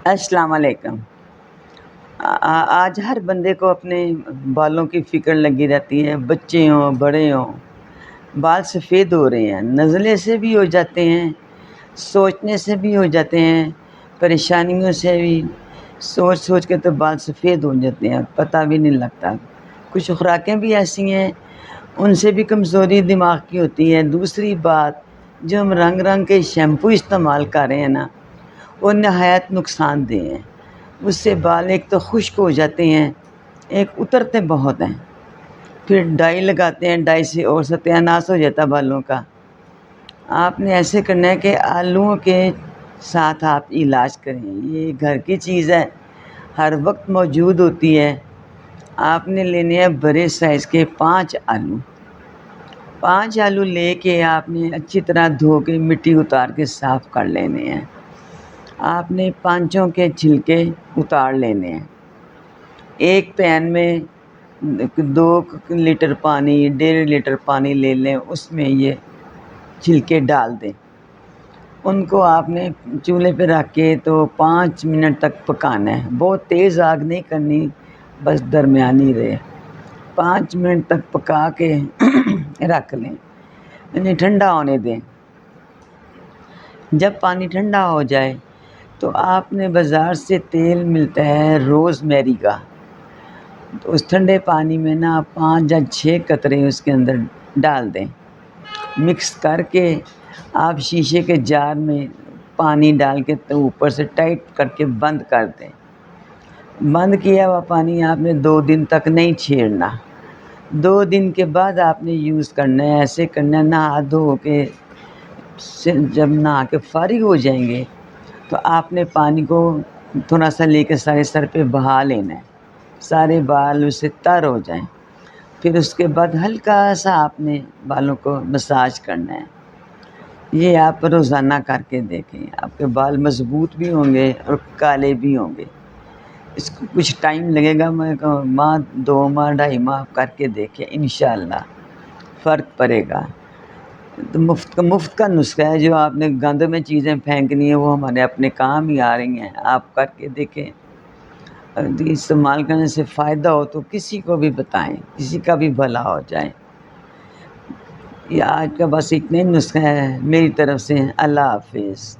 السلام علیکم۔ آج ہر بندے کو اپنے بالوں کی فکر لگی رہتی ہے، بچے ہوں بڑے ہوں، بال سفید ہو رہے ہیں، نزلے سے بھی ہو جاتے ہیں، سوچنے سے بھی ہو جاتے ہیں، پریشانیوں سے بھی سوچ سوچ کے تو بال سفید ہو جاتے ہیں، پتہ بھی نہیں لگتا۔ کچھ خوراکیں بھی ایسی ہیں ان سے بھی کمزوری دماغ کی ہوتی ہے۔ دوسری بات، جو ہم رنگ رنگ کے شیمپو استعمال کر رہے ہیں نا، وہ نہایت نقصان دہ ہیں۔ اس سے بال ایک تو خشک ہو جاتے ہیں، ایک اترتے بہت ہیں، پھر ڈائی لگاتے ہیں، ڈائی سے اور ستیہ ناش ہو جاتا بالوں کا۔ آپ نے ایسے کرنا ہے کہ آلوؤں کے ساتھ آپ علاج کریں، یہ گھر کی چیز ہے، ہر وقت موجود ہوتی ہے۔ آپ نے لینے ہیں بڑے سائز کے 5 آلو۔ 5 آلو لے کے آپ نے اچھی طرح دھو کے مٹی اتار کے صاف کر لینے ہیں۔ آپ نے 5 کے چھلکے اتار لینے ہیں۔ ایک پین میں 2 لیٹر پانی، 1.5 لیٹر پانی لے لیں، اس میں یہ چھلکے ڈال دیں۔ ان کو آپ نے چولہے پہ رکھ کے تو 5 منٹ تک پکانا ہے، بہت تیز آگ نہیں کرنی، بس درمیانی رہے۔ 5 منٹ تک پکا کے رکھ لیں، انہیں ٹھنڈا ہونے دیں۔ جب پانی ٹھنڈا ہو جائے تو آپ نے بازار سے تیل ملتا ہے روز میری کا، تو اس ٹھنڈے پانی میں نا 5 یا 6 قطرے اس کے اندر ڈال دیں، مکس کر کے آپ شیشے کے جار میں پانی ڈال کے تو اوپر سے ٹائٹ کر کے بند کر دیں۔ بند کیا ہوا پانی آپ نے 2 دن تک نہیں چھیڑنا۔ 2 دن کے بعد آپ نے یوز کرنا ہے، ایسے کرنا ہے، نہا دھو کے جب نہا کے فارغ ہو جائیں گے تو آپ نے پانی کو تھوڑا سا لے کے سارے سر پہ بہا لینا ہے، سارے بال اس سے تر ہو جائیں۔ پھر اس کے بعد ہلکا سا آپ نے بالوں کو مساج کرنا ہے۔ یہ آپ روزانہ کر کے دیکھیں، آپ کے بال مضبوط بھی ہوں گے اور کالے بھی ہوں گے۔ اس کو کچھ ٹائم لگے گا، میں کہوں ماہ 2 ماہ 2.5 ماہ کر کے دیکھیں، انشاءاللہ فرق پڑے گا۔ تو مفت کا نسخہ ہے، جو آپ نے گند میں چیزیں پھینکنی ہیں وہ ہمارے اپنے کام ہی آ رہی ہیں، آپ کر کے دیکھیں۔ استعمال کرنے سے فائدہ ہو تو کسی کو بھی بتائیں، کسی کا بھی بھلا ہو جائے۔ یہ آج کا بس اتنے نسخہ ہے میری طرف سے۔ اللہ حافظ۔